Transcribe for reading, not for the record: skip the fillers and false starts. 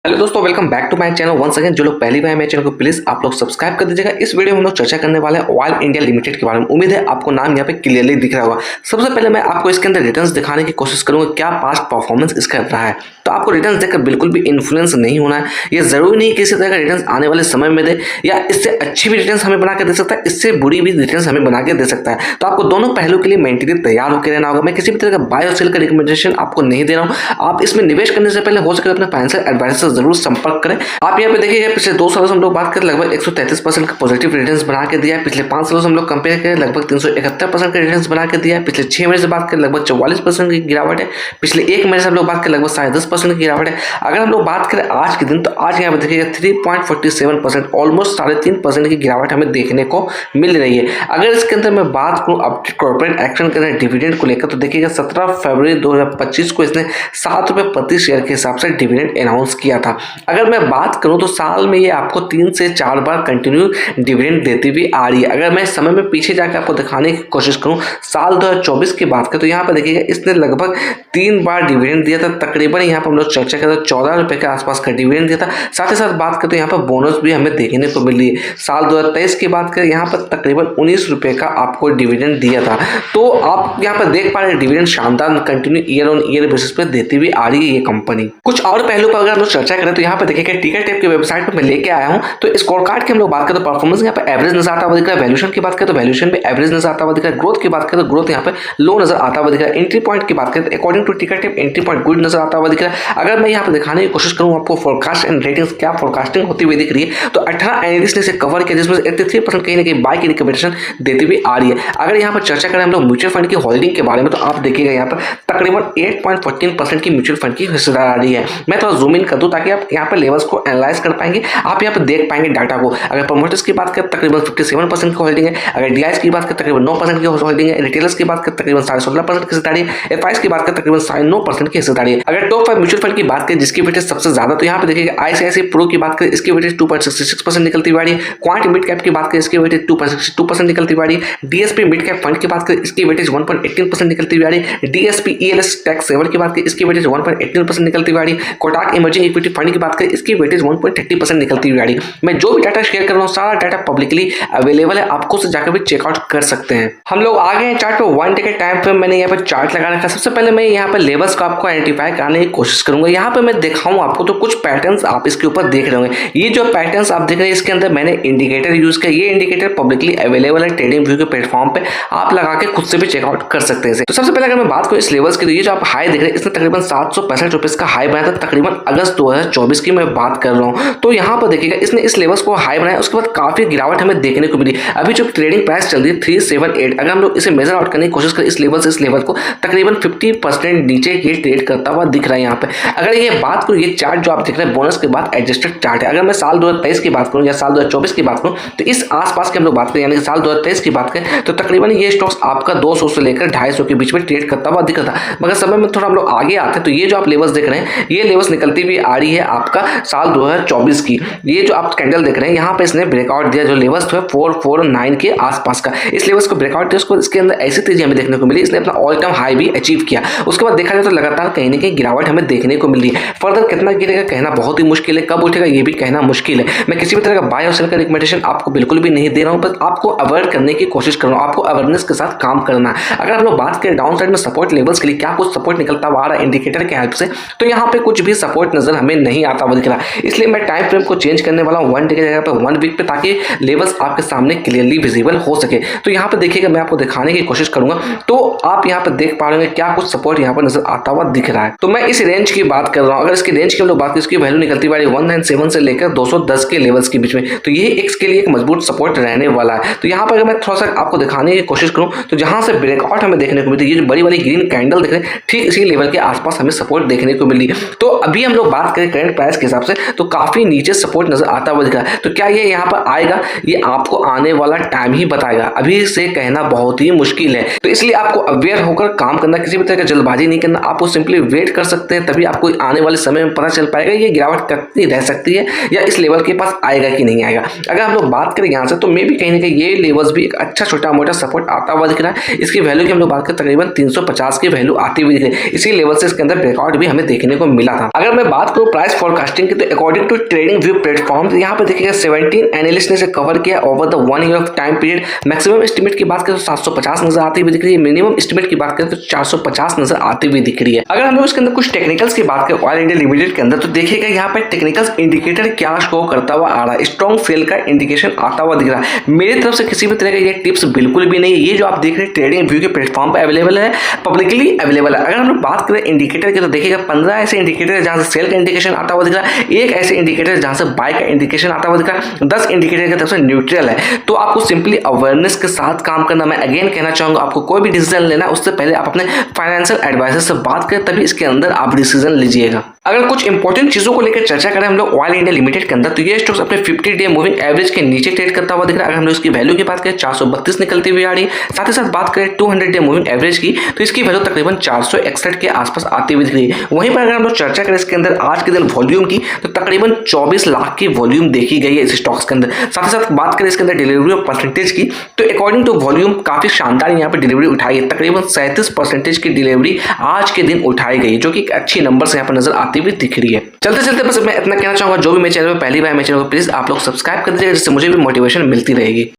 Hello दोस्तों, welcome back to my channel once again. जो लोग पहली बार मेरे चैनल को प्लीज आप लोग सब्सक्राइब कर दीजिएगा। इस वीडियो में हम लोग चर्चा करने वाले हैं ऑयल इंडिया लिमिटेड के बारे में। उम्मीद है आपको नाम यहाँ पे क्लियरली दिख रहा होगा। सबसे पहले मैं आपको इसके अंदर रिटर्न्स दिखाने की कोशिश करूंगा, क्या पास्ट परफॉर्मेंस इसका रहा है। तो आपको रिटर्न्स देखकर बिल्कुल भी इन्फ्लुएंस नहीं होना है। ये जरूरी नहीं कि इसी तरह का रिटर्न्स आने वाले समय में दे, या इससे अच्छी भी रिटर्न्स हमें बना के दे सकता है, इससे बुरी भी रिटर्न्स हमें बना के दे सकता है। तो आपको दोनों पहलू के लिए मेंटली तैयार होकर रहना होगा। मैं किसी भी तरह का बाय और सेल का रिकमेंडेशन आपको नहीं दे रहा हूँ। आप इसमें निवेश करने से पहले हो सके तो अपने फाइनेंशियल एडवाइजर से जरूर संपर्क करें। आप यहाँ पे देखिएगा, पिछले 2 सालों से हम लोग बात करें लगभग 133% का पॉजिटिव रिटर्न्स बना के दिया है। पिछले 5 सालों से हम लोग कंपेयर करें लगभग 371% का रिटर्न्स बना के दिया है। पिछले 6 महीने से बात करें लगभग 44% की गिरावट है। पिछले 1 महीने से हम लोग बात करें लगभग 10.5% की गिरावट है। अगर हम लोग बात करें आज के दिन, तो आज यहाँ पे देखिएगा 3.47%, ऑलमोस्ट 3.5% की गिरावट हमें देखने को मिल रही है। अगर इसके अंदर मैं बात करूँ अपडेट कॉर्पोरेट एक्शन के अंदर डिविडेंड को लेकर, तो देखिएगा 17 फरवरी 2025 को इसने 7 रुपये प्रति शेयर के हिसाब से डिविडेंड अनाउंस किया था। अगर मैं बात करूं तो साल में ये आपको 3 से 4 बार कंटिन्यू डिविडेंड देती हुई आ रही है। अगर मैं समय में पीछे जाकर आपको दिखाने की कोशिश करूं, साल 2024 की बात करें तो यहाँ पर देखिएगा इसने लगभग 3 बार डिविडेंड दिया था। तकरीबन यहाँ पर हम लोग चर्चा करें तो 14 रुपये के आसपास का डिविडेंड दिया था। साथ ही साथ बात करें तो यहाँ पर बोनस भी हमें देखने को मिल रही है। साल 2023 की बात करें, यहाँ पर तकरीबन 19 रुपये का आपको डिविडेंड दिया था। तो आप यहाँ पर देख पा रहे हैं डिविडेंड शानदार continue year on year basis पे देती हुई आ रही है ये कंपनी। कुछ और पहलू पर अगर हम लोग चर्चा करें तो यहाँ पर देखिएगा टिकट टेप की वेबसाइट पर मैं लेके आया हूं। तो स्कोर कार्ड की हम लोग बात करें तो परफॉर्मेंस यहाँ पे एवरेज नजर आता हुआ दिख रहा है। वैल्यूएशन की बात करें तो वैल्यूएशन भी एवरेज नजर आता हुआ दिख रहा है। ग्रोथ की बात करें तो ग्रोथ यहाँ पे लो नजर आता हुआ दिख रहा है। एंट्री पॉइंट की बात करें तो according to ticker tape entry point good नजर आता हुआ दिख रहा है। अगर मैं यहाँ पे दिखाने की कोशिश करूँ आपको फोरकास्ट एंड रेटिंग्स क्या फोरकास्टिंग होती हुई दिख रही है, तो 18 एनालिस्ट ने इसे कवर किया, जिसमें 83% कहीं ना कहीं बाय की रिकमेंडेशन देती हुई आ रही है। अगर यहाँ पर चर्चा करें हम लोग म्यूचुअल फंड की होल्डिंग के बारे में, तो आप देखिएगा यहाँ पर तकरीबन 8.14% की म्यूचुअल फंड की हिस्सेदार आ रही है। मैं थोड़ा जूम इन कर दूं ताकि आप यहाँ पर लेवल्स को एनालाइज कर पाएंगे। आप यहाँ पर देख पाएंगे डाटा को। अगर प्रमोटर्स की बात करें तकरीबन 57% की होल्डिंग है। अगर डीआईएस की बात करें तकरीबन 9% की होल्डिंग है। रिटेलर्स की बात करें तकरीबन 16.5% की हिस्सेदारी है। एफआईएस की बात करें तकरीबन 9.5% की हिस्सेदारी है। अगर टॉप 5 म्यूचुअल फंड की बात करें जिसकी वेटेज सबसे ज्यादा, तो यहाँ पे देखिएगा आईसीआईसीआई प्रो की बात करें, इसकी वेटेज 2.66% निकलती हुई आ रही है। क्वांट मिड कैप की बात करें, इसकी वेटेज 2.62% निकलती हुई आ रही है। डीएसपी मिड कैप फंड की बात करें, इसकी वेटेज 1.18% निकलती हुई आ रही है। डीएसपी ईएलएस टैक्स सेवर की बात करें, इसकी वेटेज 1.18% निकलती हुई आ रही है। कोटक इमर्जिंग इक्विटी फंड की बात करें, इसकी वेटेज 1.30% निकलती हुई आ रही है। मैं जो भी डाटा शेयर कर रहा हूँ सारा डाटा पब्लिकली अवेलेबल है, आपको से जाकर भी चेकआउट कर सकते हैं। हम लोग आ गए हैं चार्ट पे 1 डे के टाइम पे। मैंने यहाँ पे चार्ट लगा रखा है। सबसे पहले मैं यहाँ पे लेवल्स को आपको आइडेंटिफाई करने की कोशिश करूंगा। यहाँ पे मैं दिखाऊं आपको तो कुछ पैटर्न्स आप इसके ऊपर देख रहे होंगे। ये जो पैटर्न्स आप देख रहे हैं इसके अंदर मैंने इंडिकेटर यूज किया। ये इंडिकेटर पब्लिकली अवेलेबल है ट्रेडिंग व्यू के प्लेटफॉर्म पे, आप लगा के खुद से भी चेकआउट कर सकते हैं। तो सबसे पहले अगर मैं बात करूं इस लेवल्स की, तो ये जो आप हाई देख रहे हैं इसने तकरीबन 765 रुपए का हाई बनाया था तकरीबन अगस्त 2024 की मैं बात कर रहा हूँ। तो यहाँ पर देखिएगा इसने इस लेवल्स को हाई बनाया, उसके बाद काफी गिरावट हमें देखने को मिली। अभी जो ट्रेडिंग प्राइस चल रही है 378, अगर हम लोग इसे मेजर आउट करने की कोशिश करें इस लेवल से इस लेवल को, तकरीबन 50% नीचे ये ट्रेड करता हुआ दिख रहा है यहाँ पे। अगर ये बात करूँ, ये चार्ट जो आप देख रहे हैं बोनस के बाद एडजस्टेड चार्ट है। अगर मैं साल 2023 की बात करूँ या साल 2024 की बात करूँ, तो इस आसपास की हम लोग बात करें, यानी कि साल 2023 की बात करें तो तकरीबन ये स्टॉक्स आपका 200 से लेकर 250 के बीच में ट्रेड करता हुआ दिख रहा था। मगर समय में थोड़ा हम लोग आगे आते हैं तो ये जो आप लेवल्स देख रहे हैं, ये लेवल्स निकलती हुई आ रही है आपका साल 2024 की। ये जो आप कैंडल देख रहे हैं यहाँ पे इसने ब्रेकआउट दिया, जो लेवल्स थे 449 के आसपास का, इस लेवल्स को ब्रेकआउट दिया। उसको इसके अंदर ऐसी तेजी हमें देखने को मिली, इसने अपना ऑल टाइम हाई भी अचीव किया। उसके बाद देखा जाए तो लगातार कहीं ना कहीं गिरावट हमें देखने को मिल रही है। फर्दर कितना गिरेगा कहना बहुत ही मुश्किल है, कब उठेगा ये भी कहना मुश्किल है। मैं किसी भी तरह का बाय और सेल का रिकमेंडेशन आपको बिल्कुल भी नहीं दे रहा हूँ, बस आपको अवॉइड करने की कोशिश कर रहा हूँ। आपको अवेयरनेस के साथ काम करना है। अगर हम लोग बात करें डाउन साइड में सपोर्ट लेवल्स के लिए क्या कुछ सपोर्ट निकलता हुआ आ रहा है इंडिकेटर के हेल्प से, तो यहाँ पे कुछ भी सपोर्ट नजर हमें नहीं आता हुआ दिख रहा है। इसलिए मैं टाइम फ्रेम को चेंज करने वाला हूँ 1 डे की जगह पे 1 वीक पे, ताकि लेवल्स आपके सामने क्लियरली विजिबल हो सके। तो यहाँ पे देखिएगा मैं आपको दिखाने की कोशिश करूंगा, तो आप यहाँ पे देख पा रहे हैं क्या कुछ सपोर्ट यहाँ पर नजर आता हुआ दिख रहा है। तो मैं इस रेंज की बात कर रहा हूँ। अगर इसकी रेंज की हम लोग बात करें, इसकी वैल्यू निकलती हुई 197 से लेकर 210 के लेवल्स के बीच में, तो ये इसके लिए एक मजबूत सपोर्ट रहने वाला है। तो यहाँ पर अगर मैं थोड़ा सा आपको दिखाने की कोशिश करूँ, तो जहां से ब्रेकआउट हमें देखने को मिलती है, ये जो बड़ी बड़ी ग्रीन कैंडल देख रहे हैं, ठीक इसी लेवल के आसपास हमें सपोर्ट देखने को मिली है। तो अभी हम लोग बात करें करंट प्राइस के हिसाब से, तो काफी नीचे सपोर्ट नजर आता हुआ दिख रहा है। तो क्या ये यहाँ पर आएगा, ये आपको आने वाला टाइम ही बताएगा, अभी से कहना बहुत ही मुश्किल है। तो इसलिए आपको अवेयर होकर काम करना, किसी भी तरह का जल्दबाजी नहीं करना। आपको सिंपली वेट कर सकते हैं, तभी आपको आने वाले समय में पता चल पाएगा ये गिरावट कितनी रह सकती है या इस लेवल के पास आएगा कि नहीं आएगा। अगर हम लोग बात करें यहाँ से, तो मे भी कहीं ना कहीं ये लेवल्स भी एक अच्छा छोटा मोटा सपोर्ट आता हुआ दिख रहा है। इसकी वैल्यू की हम लोग बात करें तकरीबन 350 की वैल्यू आती हुई दिख रही है। इसी लेवल से इसके अंदर ब्रेकआउट भी हमें देखने को मिला था। अगर मैं बात करूँ प्राइस फोरकास्टिंग की, तो according to trading view platform यहाँ पे देखिएगा 17 एनालिस्ट ने कवर किया over the 1 year of time period. Maximum estimate की बात करें तो 750 नजर आती हुई दिख रही है, मिनिमम एस्टिमेट की बात करें तो 450 नजर आती हुई दिख रही है। अगर हम लोग इसके अंदर कुछ टेक्निकल्स की बात करें ऑयल इंडिया लिमिटेड के अंदर, तो देखिएगा यहाँ पे टेक्निकल्स इंडिकेटर क्या शो करता हुआ आ रहा है, स्ट्रॉन्ग सेल का इंडिकेशन आता हुआ दिख रहा है। मेरी तरफ से किसी भी तरह का ये टिप्स बिल्कुल भी नहीं है, ये जो आप देख रहे हैं ट्रेडिंग व्यू के प्लेटफॉर्म पे अवेलेबल है, पब्लिकली अवेलेबल है। अगर हम लोग बात करें इंडिकेटर की, तो देखिएगा 15 ऐसे इंडिकेटर है जहां से सेल का इंडिकेशन आता हुआ दिख रहा है, एक ऐसे इंडिकेटर जहां से बाय का इंडिकेशन आता हुआ दिख रहा है, 10 इंडिकेटर की तरफ से न्यूट्रल है। तो आपको सिंपली अवेयरनेस के साथ काम करना। मैं अगेन कहना चाहूंगा, आपको कोई भी डिसीजन लेना उससे पहले आप अपने फाइनेंशियल एडवाइजर से बात करें, तभी इसके अंदर आप डिसीजन लीजिएगा। अगर कुछ इंपॉर्टेंट चीजों को लेकर चर्चा करें हम लोग ऑयल इंडिया लिमिटेड के अंदर, तो ये स्टॉक्स अपने 50 डे मूविंग एवरेज के नीचे ट्रेड करता हुआ दिख रहा है। अगर हम लोग इसकी वैल्यू की बात करें 432 निकलती हुई आ रही है। साथ ही साथ बात करें 200 डे मूविंग एवरेज की, तो इसकी वैल्यू तकरीबन 461 के आसपास आती हुई दिख रही है। वहीं पर अगर हम लोग चर्चा करें इसके अंदर आज के दिन वॉल्यूम की, तो तकरीबन 24 लाख की वॉल्यूम देखी गई है इस स्टॉक्स के अंदर। साथ ही साथ बात करें इसके अंदर डिलीवरी ऑफ परसेंटेज की, तो अकॉर्डिंग टू वॉल्यूम काफी शानदार यहाँ पर डिलीवरी उठाई है, तकरीबन 37% की डिलीवरी आज के दिन उठाई गई, जो कि एक अच्छी नंबर से यहाँ पर नजर आती हुई दिख रही है। चलते चलते बस मैं इतना कहना चाहूंगा, जो भी मेरे चैनल पर पहली बार मेरे चैनल को प्लीज आप लोग सब्सक्राइब कर दीजिएगा, जिससे मुझे भी मोटिवेशन मिलती रहेगी।